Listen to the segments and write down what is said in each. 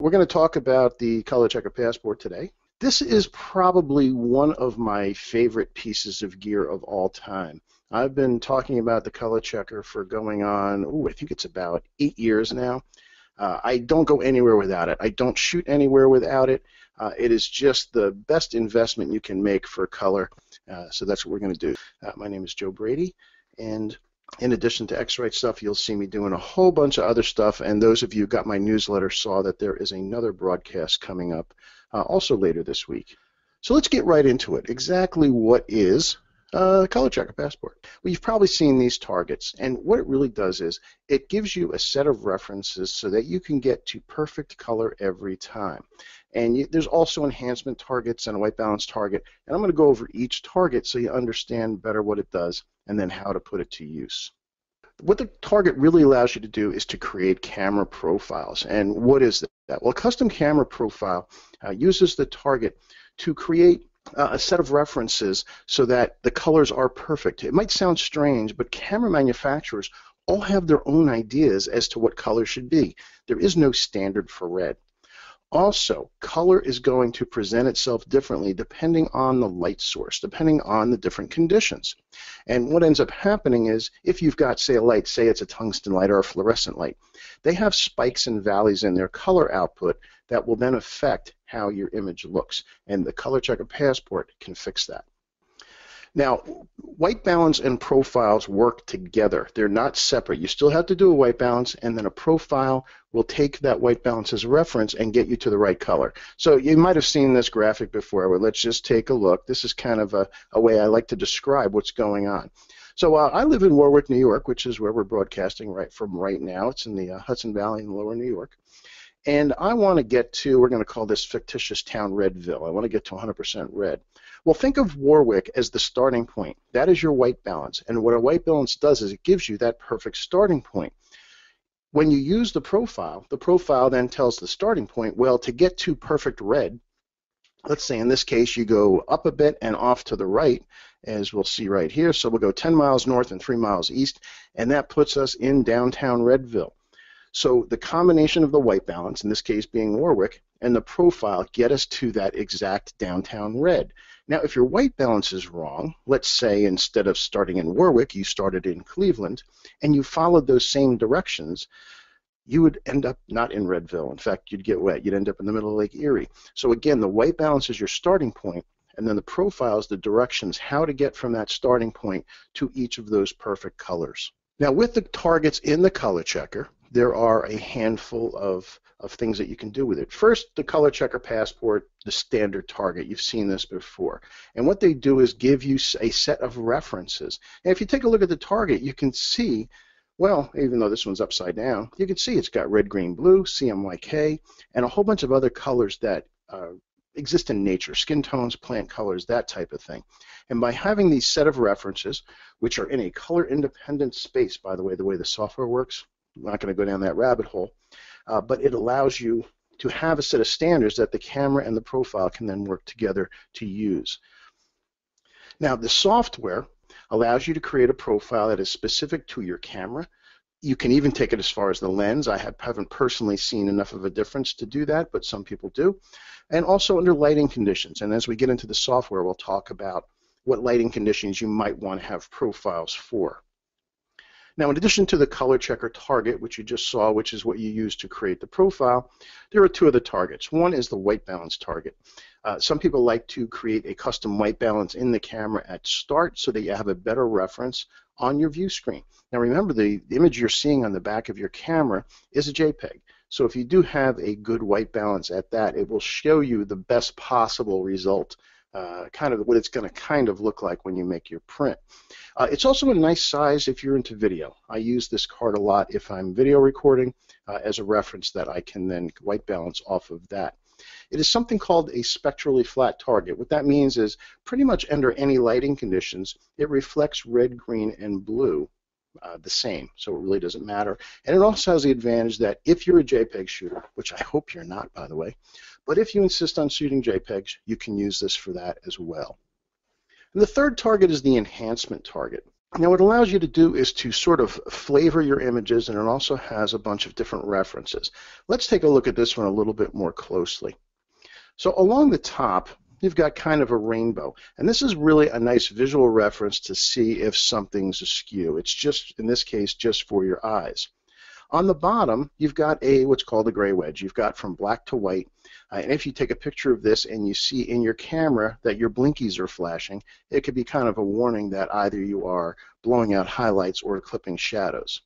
We're going to talk about the ColorChecker Passport today. This is probably one of my favorite pieces of gear of all time. I've been talking about the ColorChecker for going on, I think it's about 8 years now. I don't go anywhere without it. I don't shoot anywhere without it. It is just the best investment you can make for color. So that's what we're going to do. My name is Joe Brady, and in addition to X-Rite stuff, you'll see me doing a whole bunch of other stuff, and those of you who got my newsletter saw that there is another broadcast coming up also later this week. So let's get right into it. Exactly what is ColorChecker Passport? Well, you've probably seen these targets, and what it really does is it gives you a set of references so that you can get to perfect color every time. And there's also enhancement targets and a white balance target, and I'm going to go over each target so you understand better what it does and then how to put it to use. What the target really allows you to do is to create camera profiles. And what is that? Well, a custom camera profile uses the target to create a set of references so that the colors are perfect. It might sound strange, but camera manufacturers all have their own ideas as to what color should be. There is no standard for red. Also, color is going to present itself differently depending on the light source, depending on the different conditions. And what ends up happening is if you've got, say, a light, say it's a tungsten light or a fluorescent light, they have spikes and valleys in their color output that will then affect how your image looks. And the ColorChecker Passport can fix that. Now, white balance and profiles work together. They're not separate. You still have to do a white balance, and then a profile will take that white balance as a reference and get you to the right color. So you might have seen this graphic before, but let's just take a look. This is kind of a way I like to describe what's going on. So I live in Warwick, New York, which is where we're broadcasting from right now. It's in the Hudson Valley in lower New York. And I want to get to, we're going to call this fictitious town Redville. I want to get to 100% red. Well, think of Warwick as the starting point. That is your white balance. And what a white balance does is it gives you that perfect starting point. When you use the profile then tells the starting point, well, to get to perfect red, let's say in this case you go up a bit and off to the right, as we'll see right here. So we'll go 10 miles north and 3 miles east, and that puts us in downtown Redville. So the combination of the white balance, in this case being Warwick, and the profile get us to that exact downtown red. Now, if your white balance is wrong, let's say instead of starting in Warwick, you started in Cleveland, and you followed those same directions, you would end up not in Redville. In fact, you'd get wet. You'd end up in the middle of Lake Erie. So again, the white balance is your starting point, and then the profile is the directions, how to get from that starting point to each of those perfect colors. Now, with the targets in the ColorChecker, there are a handful of things that you can do with it. First, the ColorChecker Passport, the standard target. You've seen this before. And what they do is give you a set of references. And if you take a look at the target, you can see, well, even though this one's upside down, you can see it's got red, green, blue, CMYK, and a whole bunch of other colors that exist in nature, skin tones, plant colors, that type of thing. And by having these set of references, which are in a color-independent space, by the way the software works, I'm not going to go down that rabbit hole, but it allows you to have a set of standards that the camera and the profile can then work together to use. Now, the software allows you to create a profile that is specific to your camera. You can even take it as far as the lens. I haven't personally seen enough of a difference to do that, but some people do. And also under lighting conditions. And as we get into the software, we'll talk about what lighting conditions you might want to have profiles for. Now, in addition to the ColorChecker target, which you just saw, which is what you use to create the profile, there are two other targets. One is the white balance target. Some people like to create a custom white balance in the camera at start so that you have a better reference on your view screen. Now, remember, the image you're seeing on the back of your camera is a JPEG. So if you do have a good white balance at that, it will show you the best possible result, kind of what it's going to kind of look like when you make your print. It's also a nice size if you're into video. I use this card a lot if I'm video recording as a reference that I can then white balance off of that. It is something called a spectrally flat target. What that means is pretty much under any lighting conditions, it reflects red, green, and blue the same, so it really doesn't matter. And it also has the advantage that if you're a JPEG shooter, which I hope you're not, by the way, but if you insist on shooting JPEGs, you can use this for that as well. And the third target is the enhancement target. Now, what it allows you to do is to sort of flavor your images, and it also has a bunch of different references. Let's take a look at this one a little bit more closely. So along the top, you've got kind of a rainbow, and this is really a nice visual reference to see if something's askew. It's just, in this case, just for your eyes. On the bottom, you've got what's called a gray wedge. You've got from black to white. And if you take a picture of this and you see in your camera that your blinkies are flashing, it could be kind of a warning that either you are blowing out highlights or clipping shadows.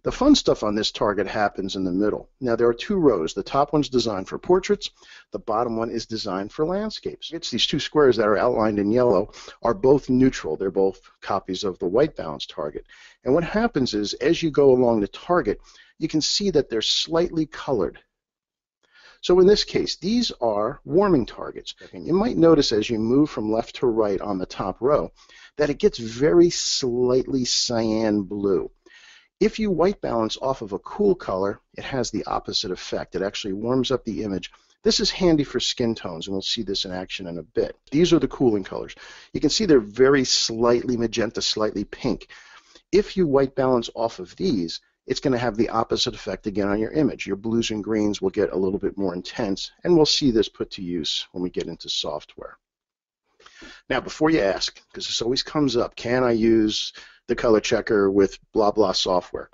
The fun stuff on this target happens in the middle. Now, there are two rows. The top one's designed for portraits. The bottom one is designed for landscapes. It's these two squares that are outlined in yellow are both neutral. They're both copies of the white balance target. And what happens is, as you go along the target, you can see that they're slightly colored. So in this case, these are warming targets. And you might notice as you move from left to right on the top row that it gets very slightly cyan blue. If you white balance off of a cool color, it has the opposite effect. It actually warms up the image. This is handy for skin tones, and we'll see this in action in a bit. These are the cooling colors. You can see they're very slightly magenta, slightly pink. If you white balance off of these, it's going to have the opposite effect again on your image. Your blues and greens will get a little bit more intense, and we'll see this put to use when we get into software. Now, before you ask, because this always comes up, can I use the color checker with blah blah software?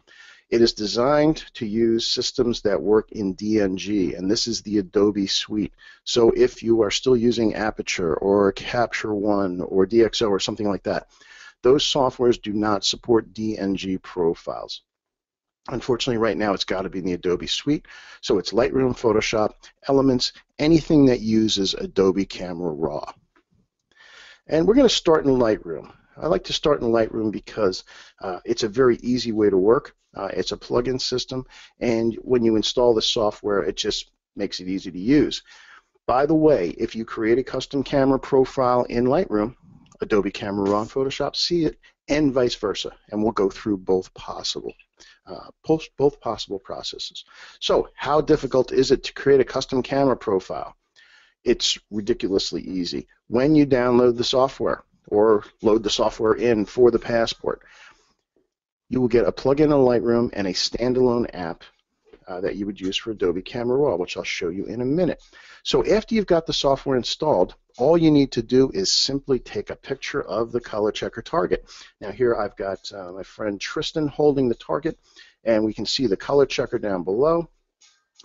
It is designed to use systems that work in DNG, and this is the Adobe suite. So if you are still using Aperture or Capture One or DxO or something like that, those softwares do not support DNG profiles. Unfortunately, right now it's got to be in the Adobe suite. So it's Lightroom, Photoshop, Elements, anything that uses Adobe Camera Raw. And we're going to start in Lightroom. I like to start in Lightroom because it's a very easy way to work. It's a plug-in system, and when you install the software, it just makes it easy to use. By the way, if you create a custom camera profile in Lightroom, Adobe Camera Raw and Photoshop see it, and vice versa, and we'll go through both possible processes. So, how difficult is it to create a custom camera profile? It's ridiculously easy. When you download the software or load the software in for the Passport, you will get a plugin in Lightroom and a standalone app that you would use for Adobe Camera Raw, which I'll show you in a minute. So after you've got the software installed, all you need to do is simply take a picture of the color checker target. Now here I've got my friend Tristan holding the target, and we can see the color checker down below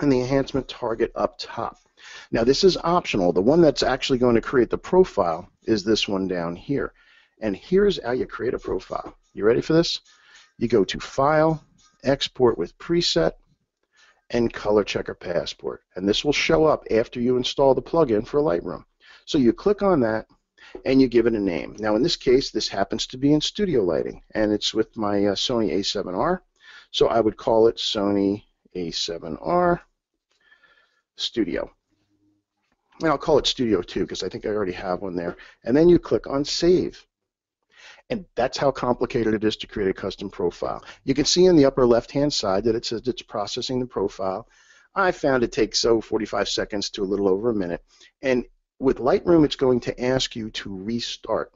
and the enhancement target up top. Now this is optional. The one that's actually going to create the profile is this one down here. And here's how you create a profile. You ready for this? You go to File, Export with Preset, and Color Checker Passport. And this will show up after you install the plugin for Lightroom. So you click on that and you give it a name. Now in this case, this happens to be in studio lighting, and it's with my Sony A7R. So I would call it Sony A7R Studio. And I'll call it Studio 2 because I think I already have one there. And then you click on Save. And that's how complicated it is to create a custom profile. You can see in the upper left-hand side that it says it's processing the profile. I found it takes 45 seconds to a little over a minute. And with Lightroom, it's going to ask you to restart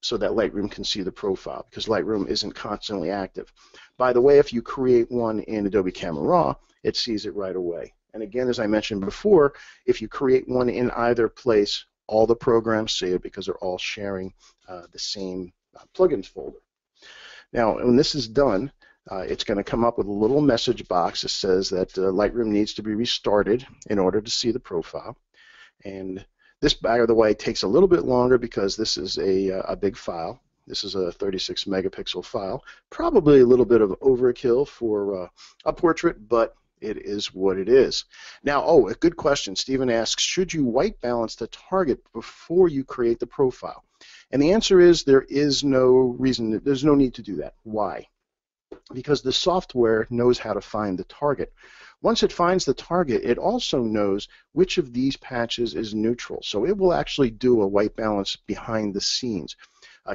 so that Lightroom can see the profile, because Lightroom isn't constantly active. By the way, if you create one in Adobe Camera Raw, it sees it right away. And again, as I mentioned before, if you create one in either place, all the programs see it because they're all sharing the same plugins folder. Now, when this is done, it's going to come up with a little message box that says that Lightroom needs to be restarted in order to see the profile. And this, by the way, takes a little bit longer because this is a big file. This is a 36 megapixel file. Probably a little bit of overkill for a portrait, but it is what it is. Now, a good question. Stephen asks, should you white balance the target before you create the profile? And the answer is there is no reason, there's no need to do that. Why? Because the software knows how to find the target. Once it finds the target, it also knows which of these patches is neutral. So it will actually do a white balance behind the scenes.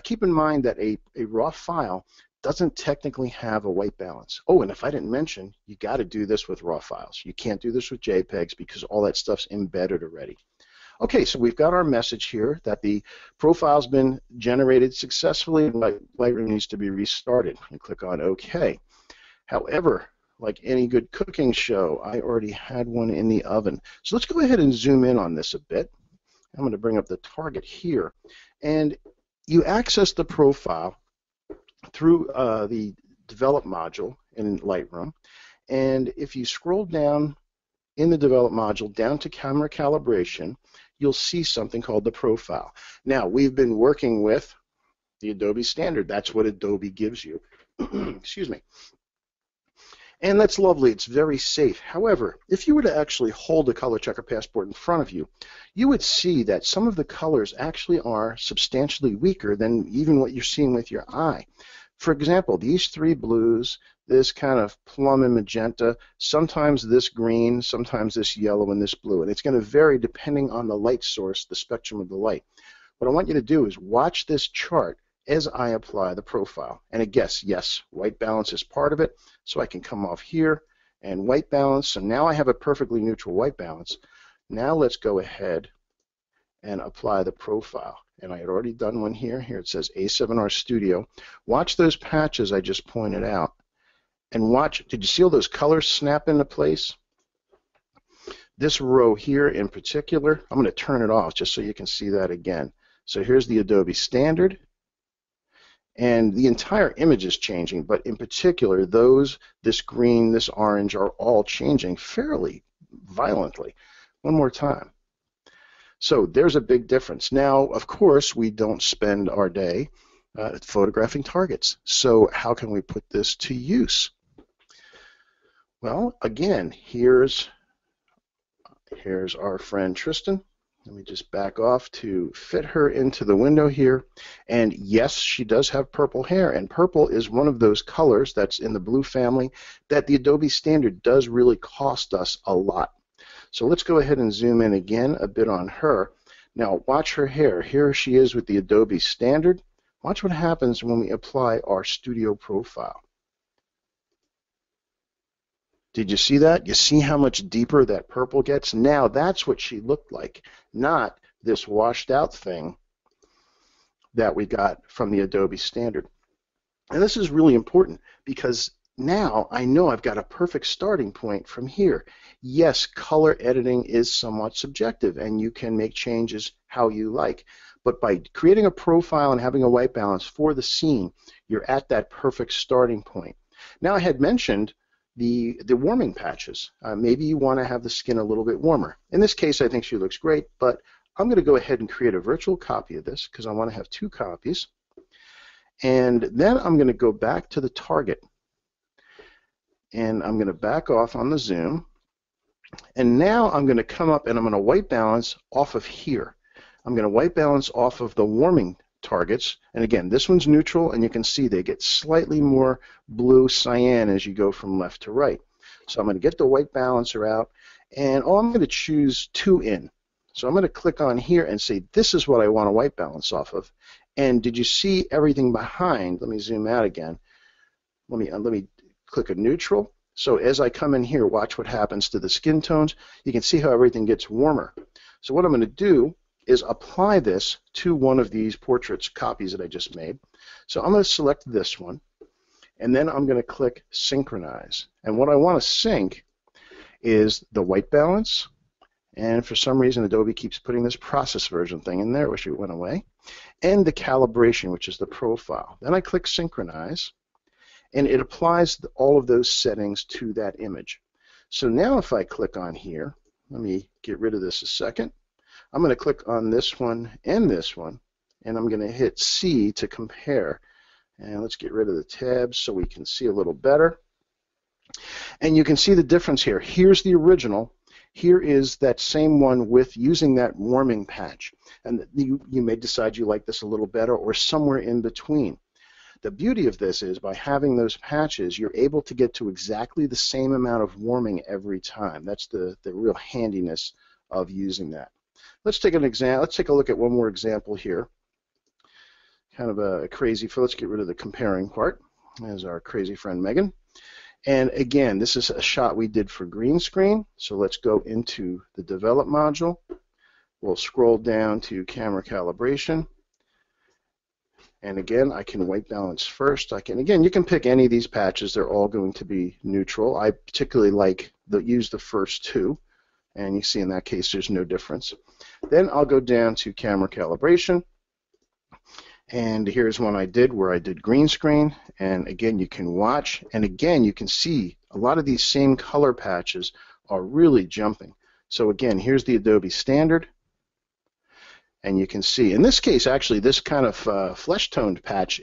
Keep in mind that a raw file doesn't technically have a white balance. Oh, and if I didn't mention, you got to do this with raw files. You can't do this with JPEGs because all that stuff's embedded already. Okay, so we've got our message here that the profile's been generated successfully and Lightroom needs to be restarted. And click on OK. However, like any good cooking show, I already had one in the oven. So let's go ahead and zoom in on this a bit. I'm going to bring up the target here. And you access the profile through the Develop module in Lightroom. And if you scroll down in the Develop module down to Camera Calibration, you'll see something called the profile. Now, we've been working with the Adobe standard. That's what Adobe gives you. Excuse me. And that's lovely. It's very safe. However, if you were to actually hold a ColorChecker Passport in front of you, you would see that some of the colors actually are substantially weaker than even what you're seeing with your eye. For example, these three blues, this kind of plum and magenta, sometimes this green, sometimes this yellow and this blue. And it's going to vary depending on the light source, the spectrum of the light. What I want you to do is watch this chart as I apply the profile. And I guess, yes, white balance is part of it. So I can come off here and white balance. So now I have a perfectly neutral white balance. Now let's go ahead and apply the profile. And I had already done one here. Here it says A7R Studio. Watch those patches I just pointed out. And watch, did you see all those colors snap into place? This row here in particular, I'm going to turn it off just so you can see that again. So here's the Adobe standard. And the entire image is changing, but in particular, this green, this orange are all changing fairly violently. One more time. So there's a big difference. Now, of course, we don't spend our day photographing targets. So how can we put this to use? Well, again, here's our friend Tristan. Let me just back off to fit her into the window here. And yes, she does have purple hair, and purple is one of those colors that's in the blue family that the Adobe standard does really cost us a lot. So let's go ahead and zoom in again a bit on her. Now watch her hair. Here she is with the Adobe standard. Watch what happens when we apply our studio profile. Did you see that? You see how much deeper that purple gets? Now that's what she looked like, not this washed out thing that we got from the Adobe standard. And this is really important because now I know I've got a perfect starting point from here. Yes, color editing is somewhat subjective and you can make changes how you like. But by creating a profile and having a white balance for the scene, you're at that perfect starting point. Now I had mentioned the warming patches. Maybe you want to have the skin a little bit warmer. In this case, I think she looks great, but I'm going to go ahead and create a virtual copy of this because I want to have two copies. And then I'm going to go back to the target. And I'm going to back off on the zoom. And now I'm going to come up and I'm going to white balance off of here. I'm going to white balance off of the warming targets. And again, this one's neutral, and you can see they get slightly more blue cyan as you go from left to right. So I'm going to get the white balancer out, and I'm going to choose 2 in. So I'm going to click on here and say, this is what I want to white balance off of. And did you see everything behind? Let me zoom out again. Let me click a neutral. So as I come in here, watch what happens to the skin tones. You can see how everything gets warmer. So what I'm going to do is apply this to one of these portraits copies that I just made. So I'm going to select this one, and then I'm going to click Synchronize. And what I want to sync is the white balance, and for some reason Adobe keeps putting this process version thing in there, wish it went away, and the calibration, which is the profile. Then I click Synchronize, and it applies all of those settings to that image. So now if I click on here, let me get rid of this a second. I'm going to click on this one, and I'm going to hit C to compare. And let's get rid of the tabs so we can see a little better. And you can see the difference here. Here's the original. Here is that same one with using that warming patch. And you may decide you like this a little better or somewhere in between. The beauty of this is by having those patches, you're able to get to exactly the same amount of warming every time. That's the real handiness of using that. Let's take an example. Let's take a look at one more example here. Kind of a crazy. Let's get rid of the comparing part. There's our crazy friend Megan. And again, this is a shot we did for green screen. So let's go into the Develop module. We'll scroll down to camera calibration. And again, I can white balance first. Again, you can pick any of these patches. They're all going to be neutral. I particularly use the first two. And you see in that case, there's no difference. Then I'll go down to camera calibration. And here's one I did where I did green screen. And again, you can watch. And again, you can see a lot of these same color patches are really jumping. So again, here's the Adobe standard. And you can see, in this case, actually, this kind of flesh-toned patch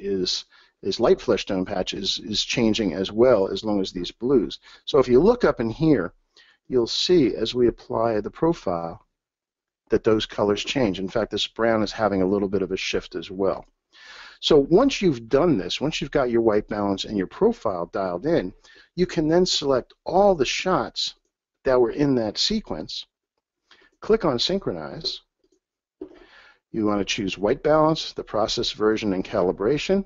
light flesh-toned patch is changing as well, as long as these blues. So if you look up in here, you'll see as we apply the profile that those colors change. In fact, this brown is having a little bit of a shift as well. So once you've done this, once you've got your white balance and your profile dialed in, you can then select all the shots that were in that sequence, click on Synchronize. You want to choose white balance, the process version, and calibration.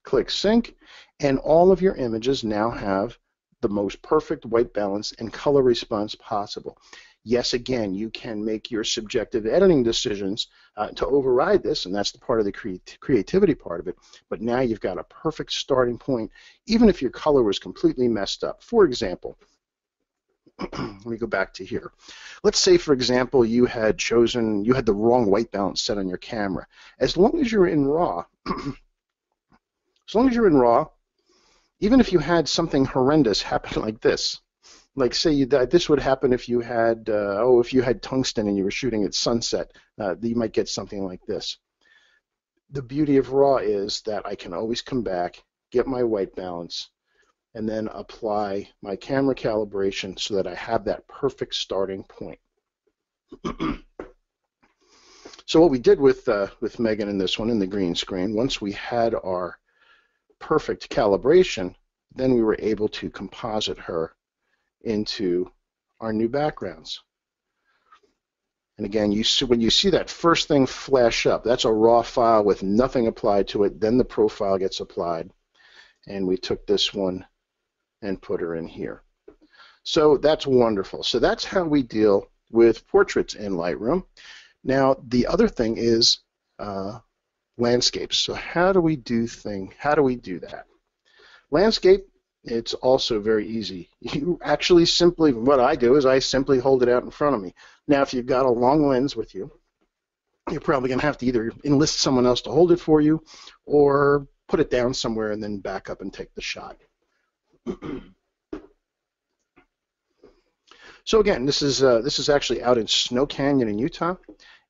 Click Sync, and all of your images now have the most perfect white balance and color response possible. Yes, again, you can make your subjective editing decisions to override this, and that's the part of the creativity part of it. But now you've got a perfect starting point, even if your color was completely messed up. For example, let me go back to here. Let's say, for example, you had the wrong white balance set on your camera. As long as you're in RAW, even if you had something horrendous happen like this, like say this would happen if you had tungsten and you were shooting at sunset, you might get something like this. The beauty of RAW is that I can always come back, get my white balance, and then apply my camera calibration so that I have that perfect starting point. So what we did with Megan in this one, in the green screen, once we had our perfect calibration, then we were able to composite her into our new backgrounds. And again, when you see that first thing flash up, that's a raw file with nothing applied to it. Then the profile gets applied. And we took this one and put her in here. So that's wonderful. So that's how we deal with portraits in Lightroom. Now, the other thing is landscapes. So how do we do that? Landscape, it's also very easy. You actually what I do is I simply hold it out in front of me. Now, if you've got a long lens with you, you're probably going to have to either enlist someone else to hold it for you or put it down somewhere and then back up and take the shot. So again, this is actually out in Snow Canyon in Utah,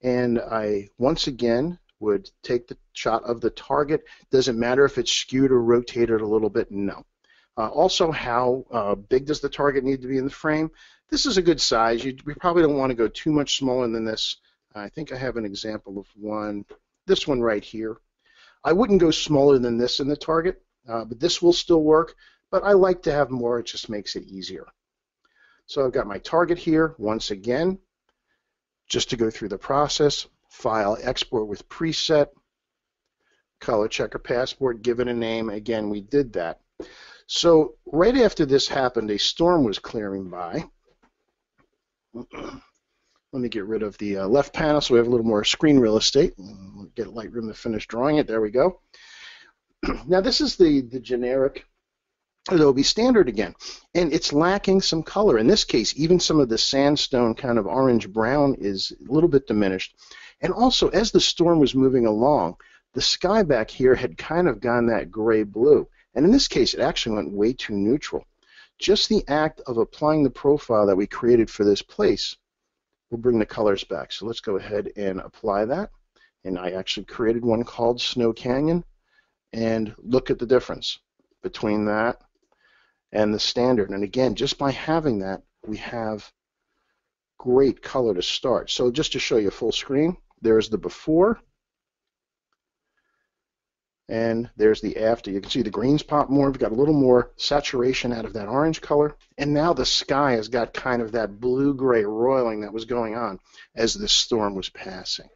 and I once again would take the shot of the target. Doesn't matter if it's skewed or rotated a little bit. No. Also, how big does the target need to be in the frame? This is a good size. We probably don't want to go too much smaller than this. I think I have an example of this one right here. I wouldn't go smaller than this in the target, but this will still work. But I like to have more. It just makes it easier. So I've got my target here. Once again, just to go through the process, File, Export with Preset, ColorChecker Passport, give it a name. Again, we did that. So right after this happened, a storm was clearing by. Let me get rid of the left panel so we have a little more screen real estate. We'll get Lightroom to finish drawing it. There we go. Now this is the generic Adobe standard again, and it's lacking some color. In this case, even some of the sandstone kind of orange-brown is a little bit diminished. And also, as the storm was moving along, the sky back here had kind of gone that gray-blue. And in this case, it actually went way too neutral. Just the act of applying the profile that we created for this place will bring the colors back. So let's go ahead and apply that. And I actually created one called Snow Canyon. And look at the difference between that and the standard. And again, just by having that, we have great color to start. So just to show you full screen, there's the before, and there's the after. You can see the greens pop more. We've got a little more saturation out of that orange color. And now the sky has got kind of that blue-gray roiling that was going on as this storm was passing.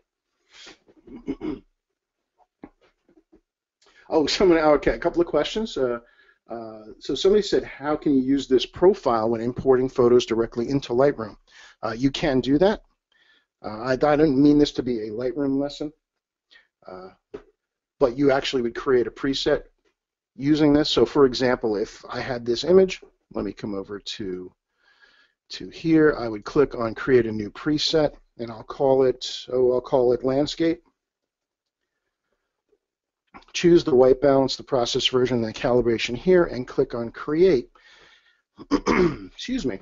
Oh, okay, a couple of questions. So somebody said, how can you use this profile when importing photos directly into Lightroom? You can do that. I didn't mean this to be a Lightroom lesson, but you actually would create a preset using this. So for example, if I had this image, let me come over to here. I would click on create a new preset, and I'll call it landscape. Choose the white balance, the process version, and the calibration here, and click on create. Excuse me.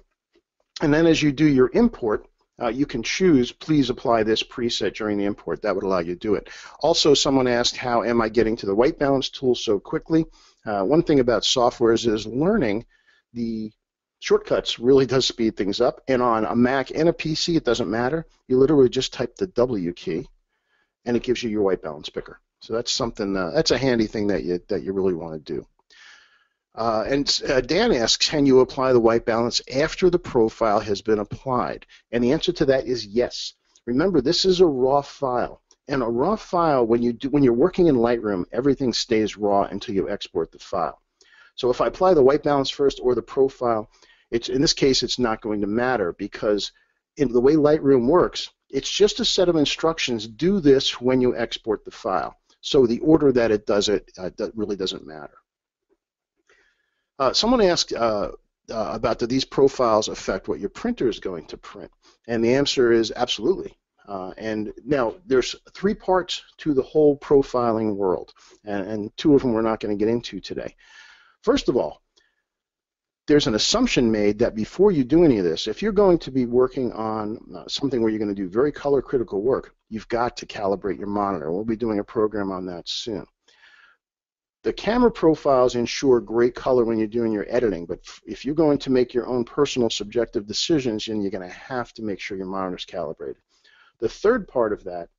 And then as you do your import, you can choose, please apply this preset during the import. That would allow you to do it. Also, someone asked, how am I getting to the white balance tool so quickly? One thing about software is learning the shortcuts really does speed things up. And on a Mac and a PC, it doesn't matter. You literally just type the W key, and it gives you your white balance picker. So that's something, that's a handy thing that you really want to do. Dan asks, can you apply the white balance after the profile has been applied? And the answer to that is yes. Remember, this is a raw file. And a raw file, when you're working in Lightroom, everything stays raw until you export the file. So if I apply the white balance first or the profile, in this case, it's not going to matter, because in the way Lightroom works, it's just a set of instructions. Do this when you export the file. So the order that it does it that really doesn't matter. Someone asked about, do these profiles affect what your printer is going to print? And the answer is absolutely. And now there's 3 parts to the whole profiling world, and 2 of them we're not going to get into today. First of all, there's an assumption made that before you do any of this, if you're going to be working on something where you're going to do very color critical work, you've got to calibrate your monitor. We'll be doing a program on that soon. The camera profiles ensure great color when you're doing your editing, but if you're going to make your own personal subjective decisions, then you're going to have to make sure your monitor's calibrated. The third part of that,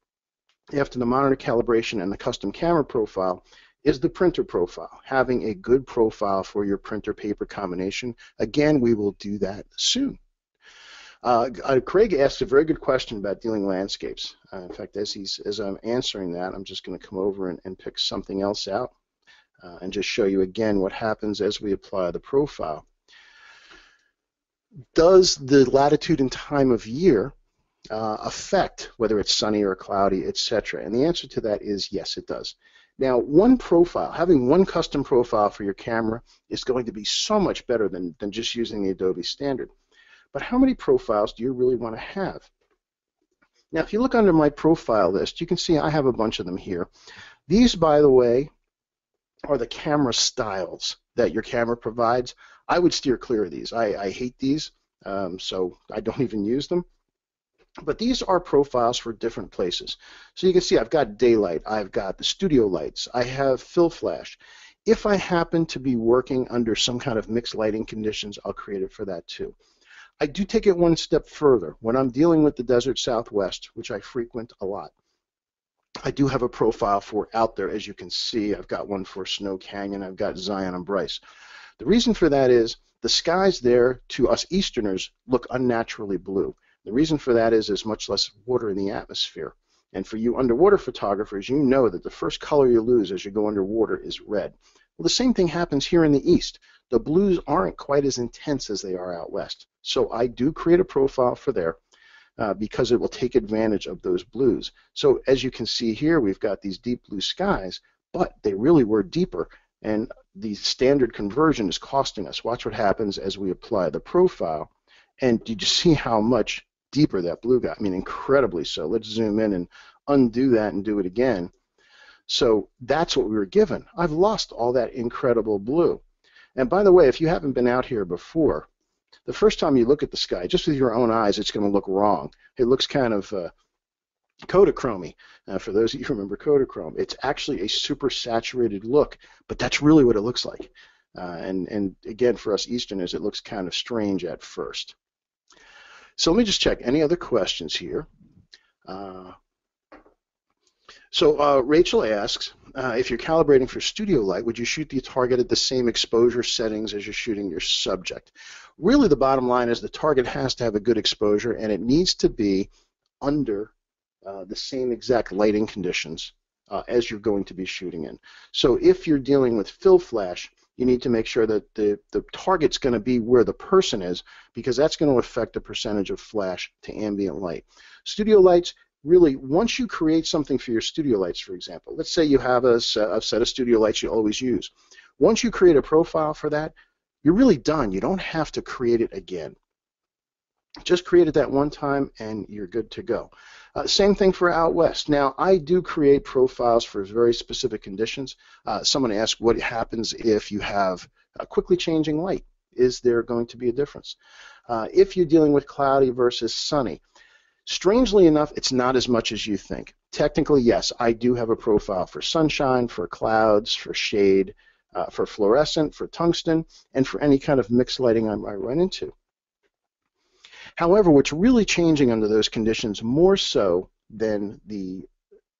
after the monitor calibration and the custom camera profile, is the printer profile, having a good profile for your printer-paper combination. Again, we will do that soon. Craig asked a very good question about dealing landscapes. In fact, as I'm answering that, I'm just going to come over and pick something else out and just show you again what happens as we apply the profile. Does the latitude and time of year affect whether it's sunny or cloudy, etc.? And the answer to that is yes, it does. Now, one profile, having one custom profile for your camera is going to be so much better than just using the Adobe standard. But how many profiles do you really want to have? Now, if you look under my profile list, you can see I have a bunch of them here. These, by the way, are the camera styles that your camera provides. I would steer clear of these. I hate these, so I don't even use them. But these are profiles for different places. So you can see I've got daylight, I've got the studio lights, I have fill flash. If I happen to be working under some kind of mixed lighting conditions, I'll create it for that too. I do take it one step further. When I'm dealing with the desert Southwest, which I frequent a lot, I do have a profile for out there. As you can see, I've got one for Snow Canyon, I've got Zion and Bryce. The reason for that is the skies there, to us Easterners, look unnaturally blue. The reason for that is there's much less water in the atmosphere. And for you underwater photographers, you know that the first color you lose as you go underwater is red. Well, the same thing happens here in the East. The blues aren't quite as intense as they are out West. So I do create a profile for there because it will take advantage of those blues. So as you can see here, we've got these deep blue skies, but they really were deeper. And the standard conversion is costing us. Watch what happens as we apply the profile. And did you see how much deeper that blue got? I mean, incredibly so. Let's zoom in and undo that and do it again. So that's what we were given. I've lost all that incredible blue. And by the way, if you haven't been out here before, the first time you look at the sky, just with your own eyes, it's going to look wrong. It looks kind of Kodachromy. For those of you who remember Kodachrome, it's actually a super saturated look, but that's really what it looks like. And again, for us Easterners, it looks kind of strange at first. So let me just check. Any other questions here? Rachel asks, if you're calibrating for studio light, would you shoot the target at the same exposure settings as you're shooting your subject? Really, the bottom line is the target has to have a good exposure, and it needs to be under the same exact lighting conditions as you're going to be shooting in. So if you're dealing with fill flash, you need to make sure that the target's going to be where the person is, because that's going to affect the percentage of flash to ambient light. Studio lights, really, once you create something for your studio lights, for example, let's say you have a set of studio lights you always use. Once you create a profile for that, you're really done. You don't have to create it again. Just create it that one time and you're good to go. Same thing for out west. Now, I do create profiles for very specific conditions. Someone asked what happens if you have a quickly changing light. Is there going to be a difference? If you're dealing with cloudy versus sunny, strangely enough, it's not as much as you think. Technically, yes, I do have a profile for sunshine, for clouds, for shade, for fluorescent, for tungsten, and for any kind of mixed lighting I run into. However, what's really changing under those conditions more so than the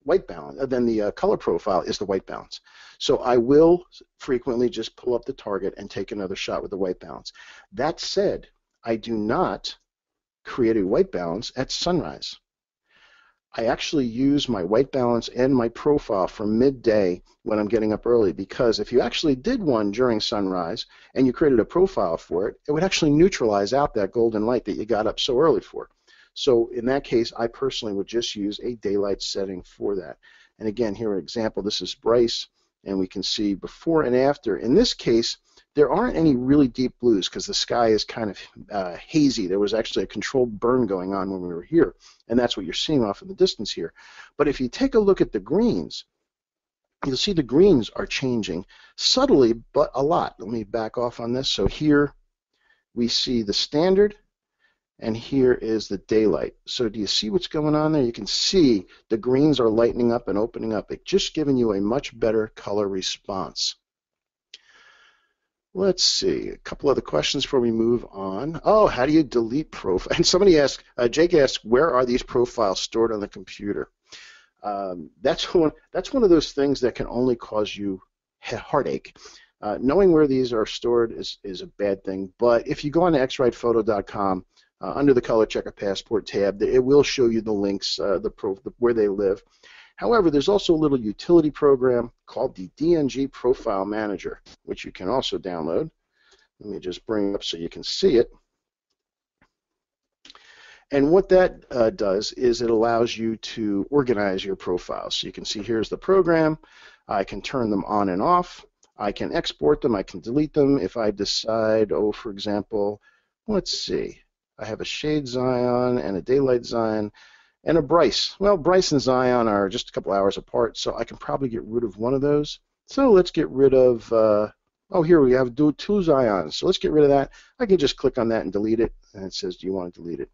white balance, than the color profile, is the white balance. So I will frequently just pull up the target and take another shot with the white balance. That said, I do not create a white balance at sunrise. I actually use my white balance and my profile for midday when I'm getting up early, because if you actually did one during sunrise and you created a profile for it, it would actually neutralize out that golden light that you got up so early for. So in that case, I personally would just use a daylight setting for that. And again, here an example, this is Bryce, and we can see before and after. In this case, there aren't any really deep blues because the sky is kind of hazy. There was actually a controlled burn going on when we were here, and that's what you're seeing off in the distance here. But if you take a look at the greens, you'll see the greens are changing subtly, but a lot. Let me back off on this. So here we see the standard, and here is the daylight. So do you see what's going on there? You can see the greens are lightening up and opening up. It's just giving you a much better color response. Let's see, a couple other questions before we move on. Oh, how do you delete profile? And somebody asked, Jake asked, where are these profiles stored on the computer? That's one of those things that can only cause you heartache. Knowing where these are stored is a bad thing, but if you go on to xritephoto.com, under the ColorChecker Passport tab, it will show you the links, where they live. However, there's also a little utility program called the DNG Profile Manager, which you can also download. Let me just bring it up so you can see it. And what that does is it allows you to organize your profiles. So you can see here's the program. I can turn them on and off. I can export them. I can delete them if I decide, oh, for example, let's see. I have a shade Zion and a daylight Zion and a Bryce. Well, Bryce and Zion are just a couple hours apart, so I can probably get rid of one of those. So let's get rid of, oh, here we have two Zions. So let's get rid of that. I can just click on that and delete it, and it says, do you want to delete it?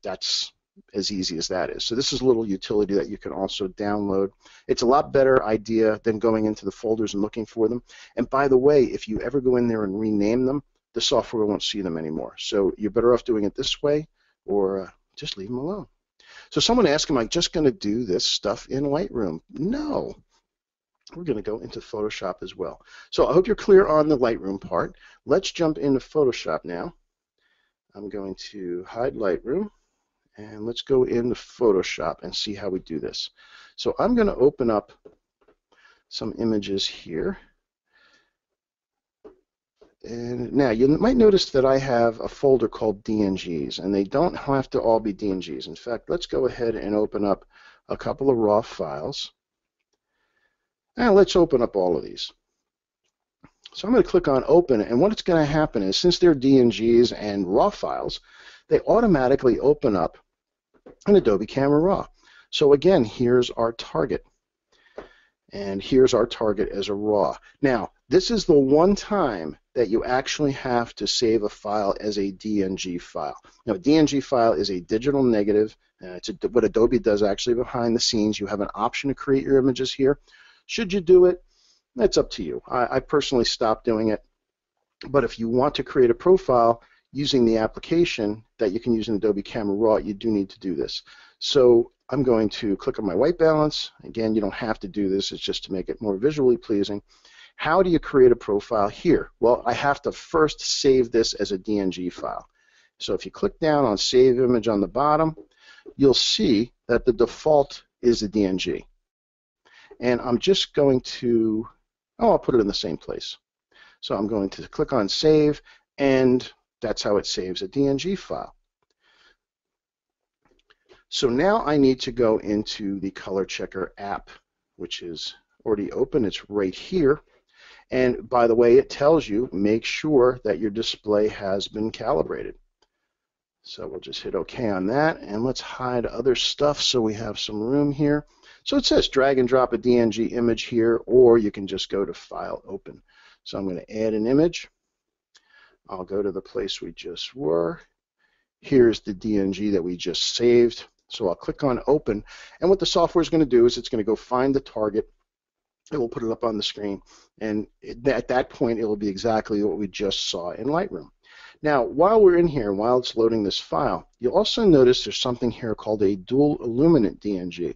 That's as easy as that is. So this is a little utility that you can also download. It's a lot better idea than going into the folders and looking for them. And by the way, if you ever go in there and rename them, the software won't see them anymore. So you're better off doing it this way, or just leave them alone. So someone asked, am I just going to do this stuff in Lightroom? No. We're going to go into Photoshop as well. So I hope you're clear on the Lightroom part. Let's jump into Photoshop now. I'm going to hide Lightroom, and let's go into Photoshop and see how we do this. So I'm going to open up some images here. And now you might notice that I have a folder called DNGs, and they don't have to all be DNGs. In fact, let's go ahead and open up a couple of raw files. Now let's open up all of these. So I'm going to click on open, and what's going to happen is, since they're DNGs and raw files, they automatically open up in Adobe Camera Raw. So again, here's our target. And here's our target as a raw. Now, this is the one time that you actually have to save a file as a DNG file. Now, a DNG file is a digital negative. It's what Adobe does actually behind the scenes. You have an option to create your images here. Should you do it? That's up to you. I personally stopped doing it. But if you want to create a profile using the application that you can use in Adobe Camera Raw, you do need to do this. So I'm going to click on my white balance. Again, you don't have to do this. It's just to make it more visually pleasing. How do you create a profile here? Well, I have to first save this as a DNG file. So if you click down on Save Image on the bottom, you'll see that the default is a DNG. And I'm just going to, I'll put it in the same place. So I'm going to click on Save, and that's how it saves a DNG file. So now I need to go into the ColorChecker app, which is already open. It's right here. And by the way, it tells you, make sure that your display has been calibrated. So we'll just hit OK on that, and let's hide other stuff so we have some room here. So it says drag and drop a DNG image here, or you can just go to File, Open. So I'm going to add an image. I'll go to the place we just were. Here's the DNG that we just saved. So I'll click on Open, and what the software is going to do is it's going to go find the target. It will put it up on the screen, and at that point it will be exactly what we just saw in Lightroom. Now, while we're in here, while it's loading this file, you'll also notice there's something here called a dual illuminant DNG.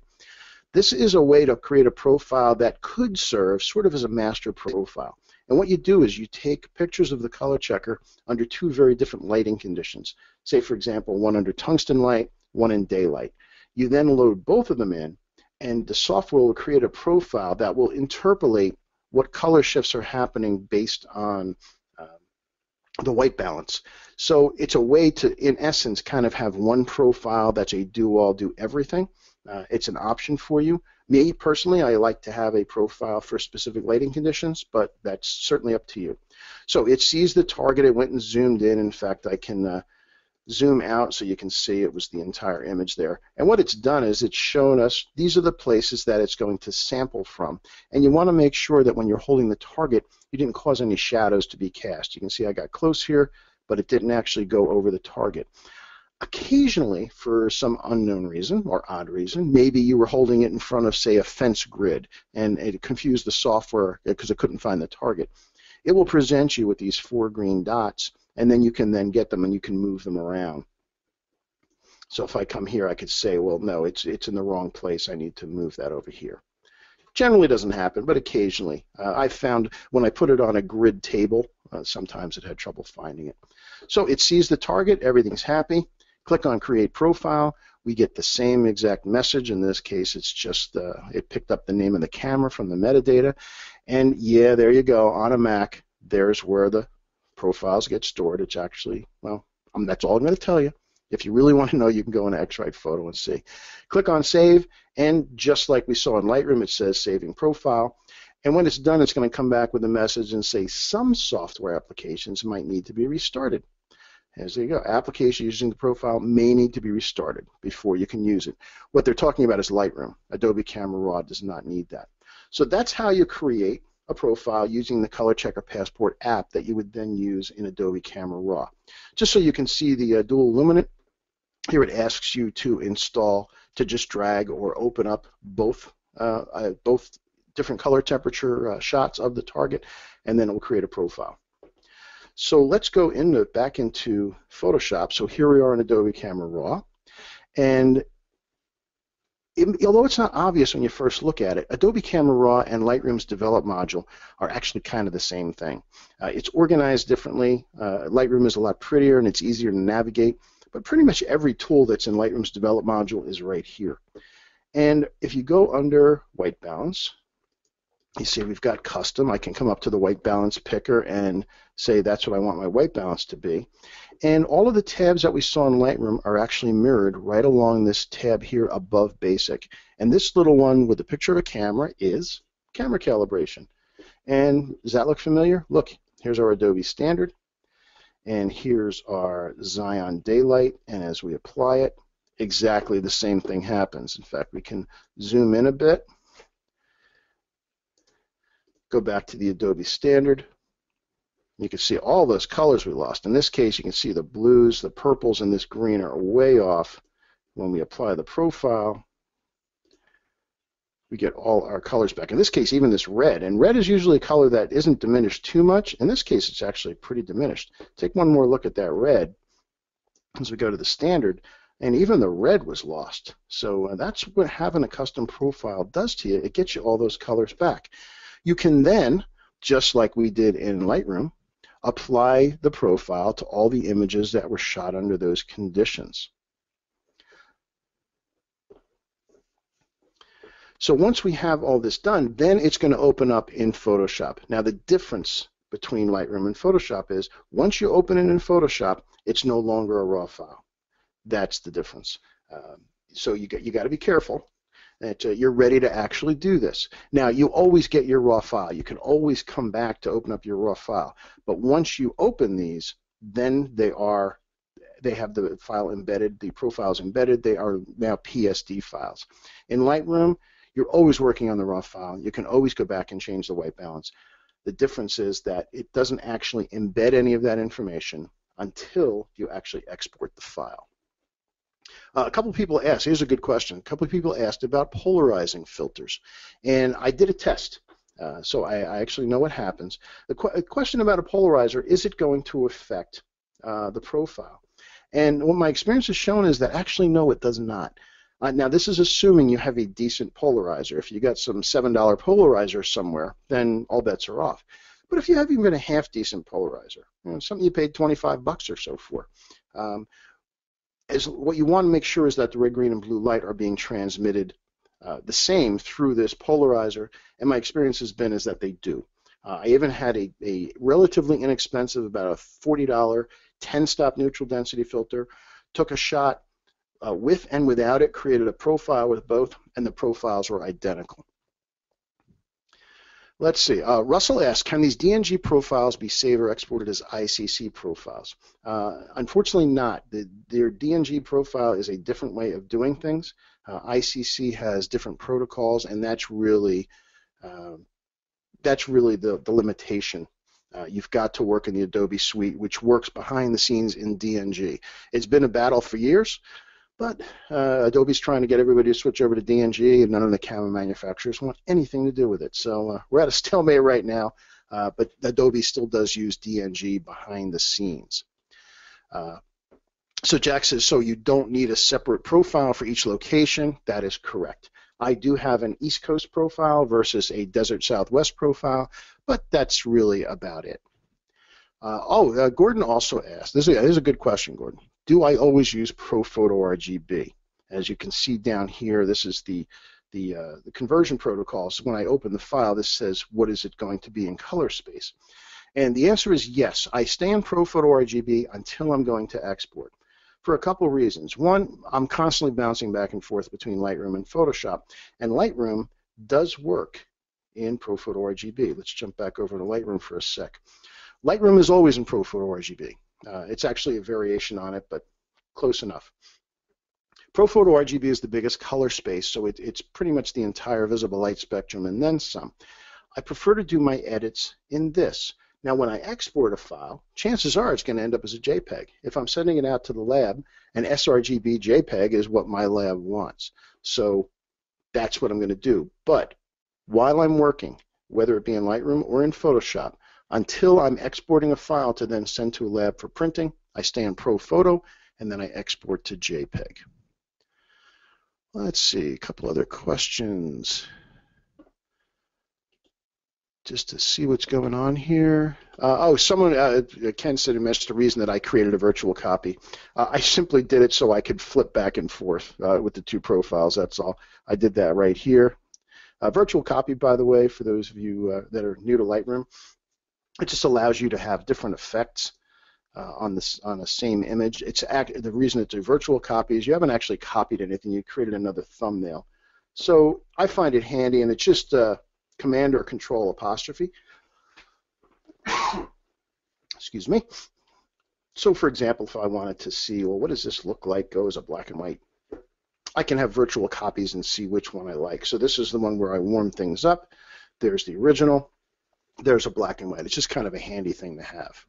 This is a way to create a profile that could serve sort of as a master profile. And what you do is you take pictures of the ColorChecker under two very different lighting conditions. Say, for example, one under tungsten light, one in daylight. You then load both of them in, and the software will create a profile that will interpolate what color shifts are happening based on the white balance. So it's a way to, in essence, kind of have one profile that's a do-all, do-everything. It's an option for you. Me, personally, I like to have a profile for specific lighting conditions, but that's certainly up to you. So it sees the target. It went and zoomed in. In fact, I can zoom out so you can see it was the entire image there. And what it's done is it's shown us these are the places that it's going to sample from. And you want to make sure that when you're holding the target, you didn't cause any shadows to be cast. You can see I got close here, but it didn't actually go over the target. Occasionally, for some unknown reason or odd reason, maybe you were holding it in front of, say, a fence grid, and it confused the software because it couldn't find the target. It will present you with these 4 green dots, and then you can then get them and you can move them around. So if I come here, I could say, well, no, it's in the wrong place. I need to move that over here. Generally doesn't happen, but occasionally. I found when I put it on a grid table, sometimes it had trouble finding it. So it sees the target, everything's happy. Click on Create Profile. We get the same exact message. In this case, it's just it picked up the name of the camera from the metadata. And yeah, there you go. On a Mac, there's where the profiles get stored. It's actually, well, that's all I'm going to tell you. If you really want to know, you can go into X-Rite Photo and see. Click on Save, and just like we saw in Lightroom, it says Saving Profile. And when it's done, it's going to come back with a message and say some software applications might need to be restarted. As there you go. Application using the profile may need to be restarted before you can use it. What they're talking about is Lightroom. Adobe Camera Raw does not need that. So that's how you create a profile using the ColorChecker Passport app that you would then use in Adobe Camera Raw. Just so you can see the dual illuminant, here it asks you to install, to just drag or open up both different color temperature shots of the target, and then it will create a profile. So let's go back into Photoshop. So here we are in Adobe Camera Raw, and although it's not obvious when you first look at it, Adobe Camera Raw and Lightroom's Develop module are actually kind of the same thing. It's organized differently. Lightroom is a lot prettier and it's easier to navigate, but pretty much every tool that's in Lightroom's Develop module is right here. And if you go under White Balance, you see we've got Custom. I can come up to the White Balance picker and say that's what I want my white balance to be. And all of the tabs that we saw in Lightroom are actually mirrored right along this tab here above Basic. And this little one with the picture of a camera is Camera Calibration. And does that look familiar? Look, here's our Adobe Standard. And here's our Xeon Daylight. And as we apply it, exactly the same thing happens. In fact, we can zoom in a bit. Go back to the Adobe Standard. You can see all those colors we lost. In this case, you can see the blues, the purples, and this green are way off. When we apply the profile, we get all our colors back. In this case, even this red. And red is usually a color that isn't diminished too much. In this case, it's actually pretty diminished. Take one more look at that red as we go to the Standard, and even the red was lost. So that's what having a custom profile does to you. It gets you all those colors back. You can then, just like we did in Lightroom, apply the profile to all the images that were shot under those conditions. So once we have all this done, then it's going to open up in Photoshop. Now the difference between Lightroom and Photoshop is once you open it in Photoshop, it's no longer a raw file. That's the difference. so you got to be careful that you're ready to actually do this. Now, you always get your raw file. You can always come back to open up your raw file. But once you open these, then they have the file embedded, the profiles embedded. They are now PSD files. In Lightroom, you're always working on the raw file. You can always go back and change the white balance. The difference is that it doesn't actually embed any of that information until you actually export the file. A couple of people asked, here's a good question, a couple of people asked about polarizing filters. And I did a test, so I actually know what happens. The question about a polarizer, is it going to affect the profile? And what my experience has shown is that actually no, it does not. Now this is assuming you have a decent polarizer. If you got some $7 polarizer somewhere, then all bets are off. But if you have even a half decent polarizer, something you paid 25 bucks or so for, what you want to make sure is that the red, green, and blue light are being transmitted the same through this polarizer, and my experience has been is that they do. I even had a relatively inexpensive, about a $40 10-stop neutral density filter, took a shot with and without it, created a profile with both, and the profiles were identical. Let's see. Russell asks, can these DNG profiles be saved or exported as ICC profiles? Unfortunately not. Their DNG profile is a different way of doing things. ICC has different protocols, and that's really the limitation. You've got to work in the Adobe suite, which works behind the scenes in DNG. It's been a battle for years, but Adobe's trying to get everybody to switch over to DNG, and none of the camera manufacturers want anything to do with it. So we're at a stalemate right now, but Adobe still does use DNG behind the scenes. So Jack says, so you don't need a separate profile for each location. That is correct. I do have an East Coast profile versus a Desert Southwest profile, but that's really about it. Gordon also asked, this is a good question, Gordon. Do I always use ProPhoto RGB? As you can see down here, this is the conversion protocol. So when I open the file, this says, what is it going to be in color space? And the answer is yes. I stay in ProPhoto RGB until I'm going to export, for a couple of reasons. One, I'm constantly bouncing back and forth between Lightroom and Photoshop, and Lightroom does work in ProPhoto RGB. Let's jump back over to Lightroom for a sec. Lightroom is always in ProPhoto RGB. It's actually a variation on it, but close enough. ProPhoto RGB is the biggest color space, so it's pretty much the entire visible light spectrum and then some. I prefer to do my edits in this. Now, when I export a file, chances are it's going to end up as a JPEG. If I'm sending it out to the lab, an sRGB JPEG is what my lab wants. So that's what I'm going to do. But while I'm working, whether it be in Lightroom or in Photoshop, until I'm exporting a file to then send to a lab for printing, I stay in ProPhoto, and then I export to JPEG. Let's see, a couple other questions. Just to see what's going on here. Ken said that's the reason that I created a virtual copy. I simply did it so I could flip back and forth with the two profiles, that's all. I did that right here. Virtual copy, by the way, for those of you that are new to Lightroom, it just allows you to have different effects on the same image. The reason it's a virtual copy is you haven't actually copied anything, you created another thumbnail. So I find it handy, and it's just Command or Control apostrophe. Excuse me. So for example, if I wanted to see, well, what does this look like, go as a black and white, I can have virtual copies and see which one I like. So this is the one where I warm things up. There's the original. There's a black and white. It's just kind of a handy thing to have.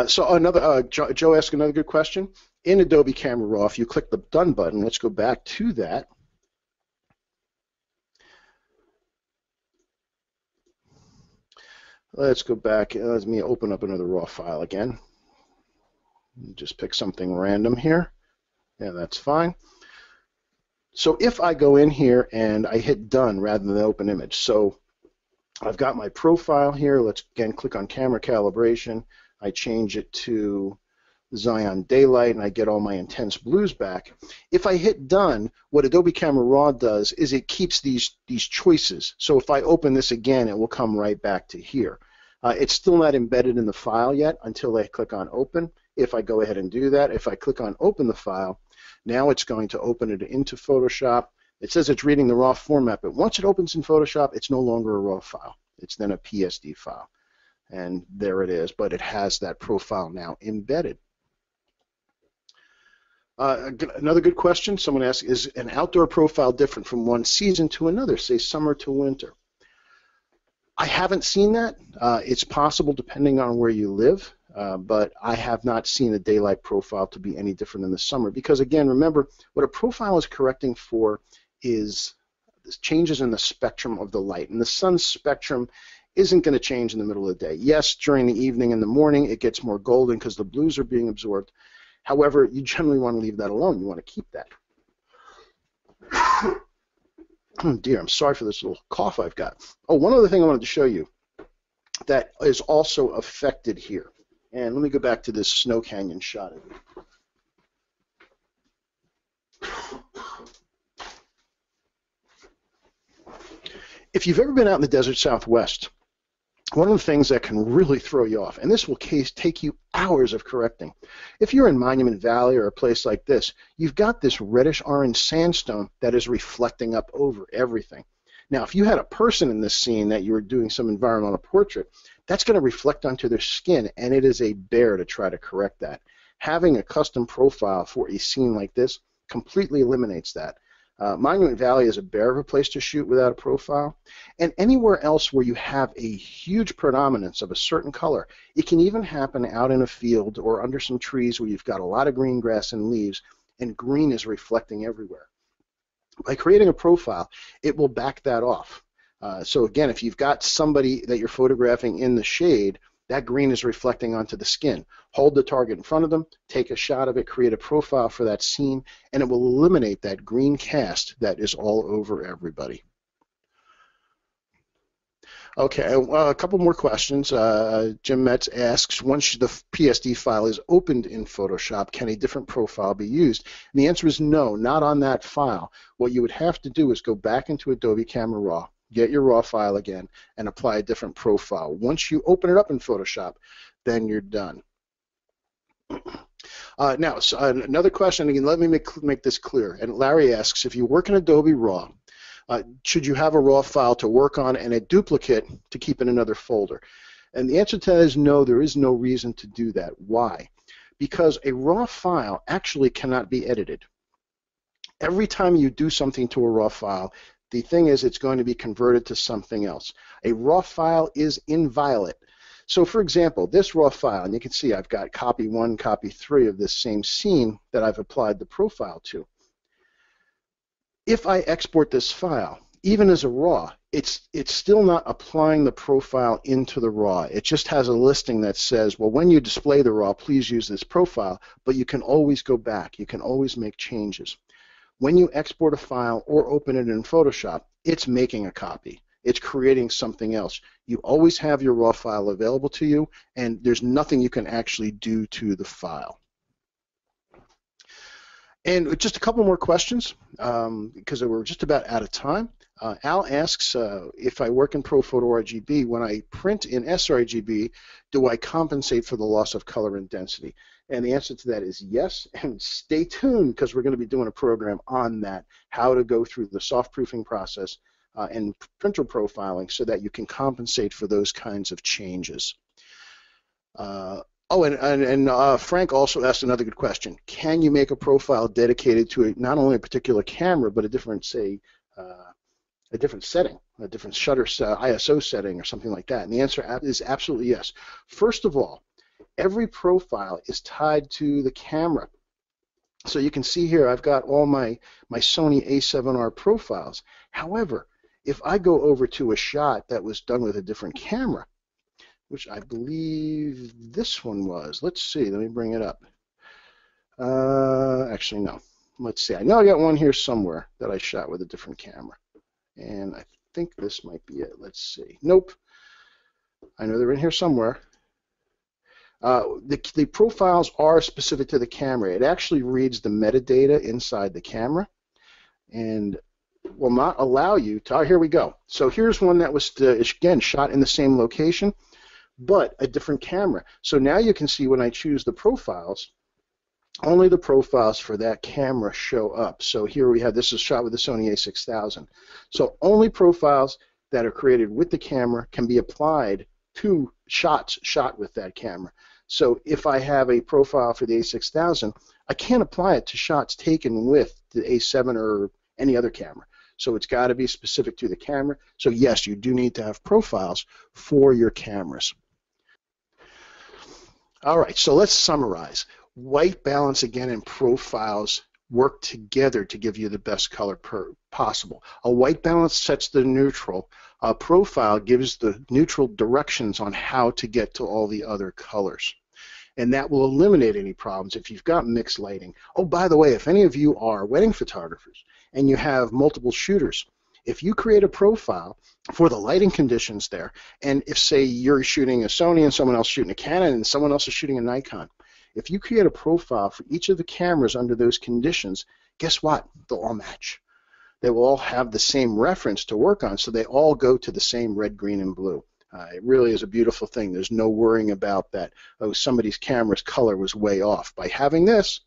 Joe asked another good question. In Adobe Camera Raw, if you click the Done button, let's go back to that. Let's go back. Let me open up another raw file again. Just pick something random here. Yeah, that's fine. So if I go in here and I hit Done rather than Open Image, so I've got my profile here. Let's again click on Camera Calibration. I change it to Zion Daylight, and I get all my intense blues back. If I hit Done, what Adobe Camera Raw does is it keeps these choices. So if I open this again, it will come right back to here. It's still not embedded in the file yet until I click on Open, If I go ahead and do that, if I click on open the file, now it's going to open it into Photoshop. It says it's reading the raw format, but once it opens in Photoshop, it's no longer a raw file. It's then a PSD file. And there it is, but it has that profile now embedded. Another good question someone asked, is an outdoor profile different from one season to another, say summer to winter? I haven't seen that. It's possible depending on where you live, but I have not seen a daylight profile to be any different in the summer because, again, remember, what a profile is correcting for is changes in the spectrum of the light, and the sun's spectrum isn't going to change in the middle of the day. Yes, during the evening and the morning it gets more golden because the blues are being absorbed. However, you generally want to leave that alone. You want to keep that. Oh dear, I'm sorry for this little cough I've got. Oh, one other thing I wanted to show you that is also affected here. And let me go back to this snow canyon shot of it. If you've ever been out in the desert Southwest, one of the things that can really throw you off, and this will take you hours of correcting. If you're in Monument Valley or a place like this, you've got this reddish-orange sandstone that is reflecting up over everything. Now, if you had a person in this scene that you were doing some environmental portrait, that's going to reflect onto their skin, and it is a bear to try to correct that. Having a custom profile for a scene like this completely eliminates that. Monument Valley is a bear of a place to shoot without a profile. And anywhere else where you have a huge predominance of a certain color, it can even happen out in a field or under some trees where you've got a lot of green grass and leaves, and green is reflecting everywhere. By creating a profile, it will back that off. So again, if you've got somebody that you're photographing in the shade, that green is reflecting onto the skin. Hold the target in front of them, take a shot of it, create a profile for that scene, and it will eliminate that green cast that is all over everybody. Okay, a couple more questions. Jim Metz asks, once the PSD file is opened in Photoshop, can a different profile be used? And the answer is no, not on that file. What you would have to do is go back into Adobe Camera Raw, get your raw file again, and apply a different profile. Once you open it up in Photoshop, then you're done. Now, so another question, again, let me make this clear. And Larry asks, if you work in Adobe Raw, should you have a raw file to work on and a duplicate to keep in another folder? And the answer to that is no, there is no reason to do that. Why? Because a raw file actually cannot be edited. Every time you do something to a raw file, the thing is it's going to be converted to something else. A raw file is inviolate. So for example, this raw file, and you can see I've got copy 1, copy 3 of this same scene that I've applied the profile to. If I export this file, even as a raw, it's still not applying the profile into the raw. It just has a listing that says, well, when you display the raw, please use this profile, but you can always go back. You can always make changes. When you export a file or open it in Photoshop, it's making a copy. It's creating something else. You always have your raw file available to you, and there's nothing you can actually do to the file. And just a couple more questions, because we're just about out of time. Al asks, if I work in ProPhoto RGB, when I print in sRGB, do I compensate for the loss of color and density? And the answer to that is yes, and stay tuned because we're going to be doing a program on that, how to go through the soft proofing process and printer profiling so that you can compensate for those kinds of changes. Frank also asked another good question. Can you make a profile dedicated to not only a particular camera, but a different, say, a different setting, a different shutter ISO setting or something like that? And the answer is absolutely yes. First of all, every profile is tied to the camera. So you can see here I've got all my Sony A7R profiles. However, if I go over to a shot that was done with a different camera, which I believe this one was. Let's see. Let me bring it up. Actually, no. Let's see. I know I got one here somewhere that I shot with a different camera. And I think this might be it. Let's see. Nope. I know they're in here somewhere. The profiles are specific to the camera. It actually reads the metadata inside the camera and will not allow you to. Oh, here we go. So here's one that was, again, shot in the same location. but a different camera. So now you can see when I choose the profiles, only the profiles for that camera show up. So here we have, this is shot with the Sony a6000. So only profiles that are created with the camera can be applied to shots shot with that camera. So if I have a profile for the a6000, I can't apply it to shots taken with the a7 or any other camera. So it's got to be specific to the camera. So yes, you do need to have profiles for your cameras. All right, so let's summarize. White balance again and profiles work together to give you the best color possible. A white balance sets the neutral. A profile gives the neutral directions on how to get to all the other colors. And that will eliminate any problems if you've got mixed lighting. Oh, by the way, if any of you are wedding photographers and you have multiple shooters, if you create a profile for the lighting conditions there, and if, say, you're shooting a Sony and someone else shooting a Canon and someone else is shooting a Nikon, if you create a profile for each of the cameras under those conditions, guess what? They'll all match. They will all have the same reference to work on, so they all go to the same red, green, and blue. It really is a beautiful thing. There's no worrying about that, oh, somebody's camera's color was way off. By having this,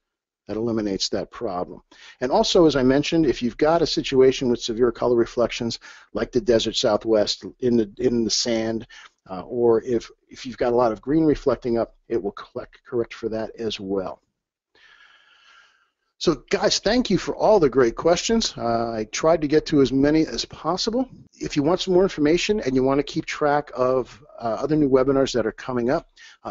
that eliminates that problem. And also, as I mentioned, if you've got a situation with severe color reflections, like the desert Southwest in the sand, or if you've got a lot of green reflecting up, it will correct for that as well. So guys, thank you for all the great questions. I tried to get to as many as possible. If you want some more information and you want to keep track of other new webinars that are coming up,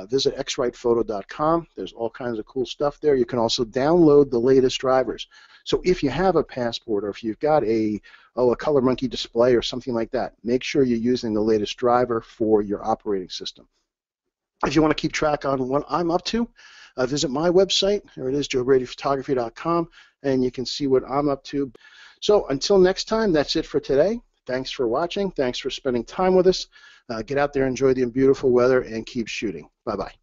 visit xritephoto.com. There's all kinds of cool stuff there. You can also download the latest drivers. So if you have a Passport or if you've got a Color Monkey display or something like that, make sure you're using the latest driver for your operating system. If you want to keep track on what I'm up to, visit my website. There it is, joebradyphotography.com, and you can see what I'm up to. So until next time, that's it for today. Thanks for watching. Thanks for spending time with us. Get out there, enjoy the beautiful weather, and keep shooting. Bye-bye.